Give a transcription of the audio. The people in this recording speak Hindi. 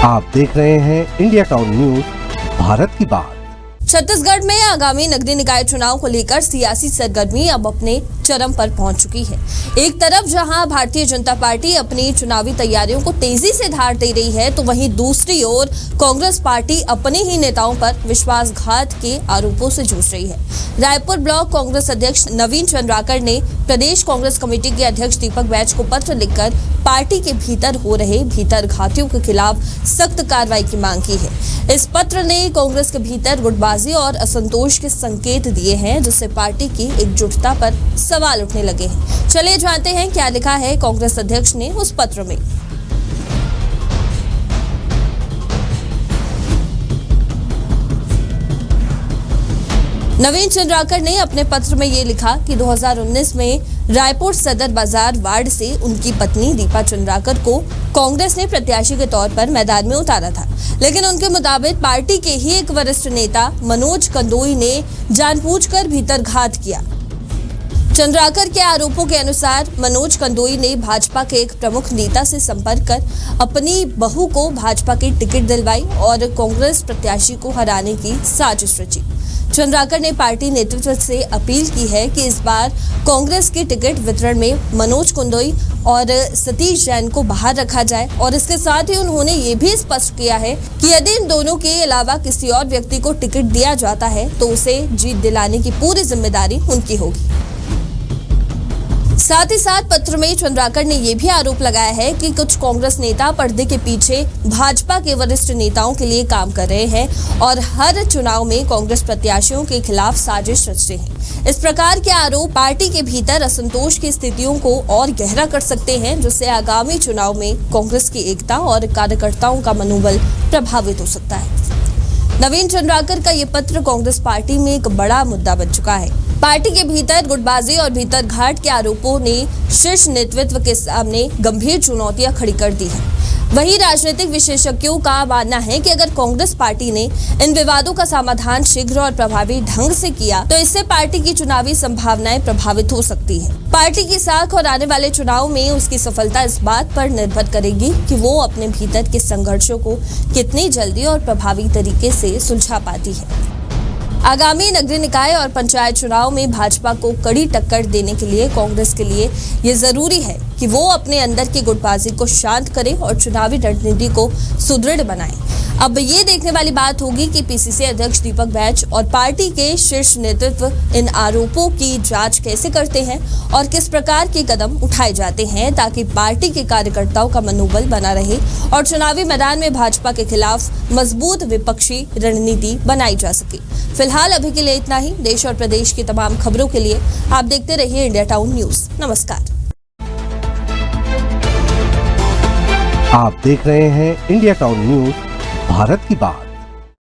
आप देख रहे हैं इंडिया टाउन न्यूज, भारत की बात। छत्तीसगढ़ में आगामी नगरीय निकाय चुनाव को लेकर सियासी सरगर्मी अब अपने चरम पर पहुंच चुकी है। एक तरफ जहां भारतीय जनता पार्टी अपनी चुनावी तैयारियों को तेजी से धार दे रही है, तो वहीं दूसरी ओर कांग्रेस पार्टी अपने ही नेताओं पर विश्वासघात के आरोपों से जूझ रही है। रायपुर ब्लॉक कांग्रेस अध्यक्ष नवीन चंद्राकर ने प्रदेश कांग्रेस कमेटी के अध्यक्ष दीपक बैज को पत्र लिखकर पार्टी के भीतर हो रहे भीतरघातियों के खिलाफ सख्त कार्रवाई की मांग की है। इस पत्र ने कांग्रेस के भीतर गुटबाजी और असंतोष के संकेत दिए हैं, जिससे पार्टी की एकजुटता पर सवाल उठने लगे हैं। चलिए जानते हैं क्या लिखा है कांग्रेस अध्यक्ष ने उस पत्र में। नवीन चंद्राकर ने अपने पत्र में ये लिखा कि 2019 में रायपुर सदर बाजार वार्ड से उनकी पत्नी दीपा चंद्राकर को कांग्रेस ने प्रत्याशी के तौर पर मैदान में उतारा था, लेकिन उनके मुताबिक पार्टी के ही एक वरिष्ठ नेता मनोज कंदोई ने जानबूझकर भीतरघात किया। चंद्राकर के आरोपों के अनुसार मनोज कंदोई ने भाजपा के एक प्रमुख नेता से संपर्क कर अपनी बहू को भाजपा की टिकट दिलवाई और कांग्रेस प्रत्याशी को हराने की साजिश रची। चंद्राकर ने पार्टी नेतृत्व से अपील की है कि इस बार कांग्रेस के टिकट वितरण में मनोज कंदोई और सतीश जैन को बाहर रखा जाए, और इसके साथ ही उन्होंने ये भी स्पष्ट किया है कि यदि इन दोनों के अलावा किसी और व्यक्ति को टिकट दिया जाता है तो उसे जीत दिलाने की पूरी जिम्मेदारी उनकी होगी। साथ ही साथ पत्र में चंद्राकर ने यह भी आरोप लगाया है कि कुछ कांग्रेस नेता पर्दे के पीछे भाजपा के वरिष्ठ नेताओं के लिए काम कर रहे हैं और हर चुनाव में कांग्रेस प्रत्याशियों के खिलाफ साजिश रच रहे हैं। इस प्रकार के आरोप पार्टी के भीतर असंतोष की स्थितियों को और गहरा कर सकते हैं, जिससे आगामी चुनाव में कांग्रेस की एकता और कार्यकर्ताओं का मनोबल प्रभावित हो सकता है। नवीन चंद्राकर का ये पत्र कांग्रेस पार्टी में एक बड़ा मुद्दा बन चुका है। पार्टी के भीतर गुटबाजी और भीतरघात के आरोपों ने शीर्ष नेतृत्व के सामने गंभीर चुनौतियां खड़ी कर दी हैं। वहीं राजनीतिक विशेषज्ञों का मानना है कि अगर कांग्रेस पार्टी ने इन विवादों का समाधान शीघ्र और प्रभावी ढंग से किया तो इससे पार्टी की चुनावी संभावनाएं प्रभावित हो सकती है। पार्टी की साख और आने वाले चुनाव में उसकी सफलता इस बात पर निर्भर करेगी कि वो अपने भीतर के संघर्षों को कितनी जल्दी और प्रभावी तरीके से सुलझा पाती है। आगामी नगरीय निकाय और पंचायत चुनाव में भाजपा को कड़ी टक्कर देने के लिए कांग्रेस के लिए ये जरूरी है कि वो अपने अंदर की गुटबाजी को शांत करे और चुनावी रणनीति को सुदृढ़ बनाए। अब ये देखने वाली बात होगी कि पीसीसी अध्यक्ष दीपक बैज और पार्टी के शीर्ष नेतृत्व इन आरोपों की जांच कैसे करते हैं और किस प्रकार के कदम उठाए जाते हैं, ताकि पार्टी के कार्यकर्ताओं का मनोबल बना रहे और चुनावी मैदान में भाजपा के खिलाफ मजबूत विपक्षी रणनीति बनाई जा सके। फिलहाल अभी के लिए इतना ही। देश और प्रदेश की तमाम खबरों के लिए आप देखते रहिए इंडिया टाउन न्यूज। नमस्कार। आप देख रहे हैं इंडिया टाउन न्यूज, भारत की बात।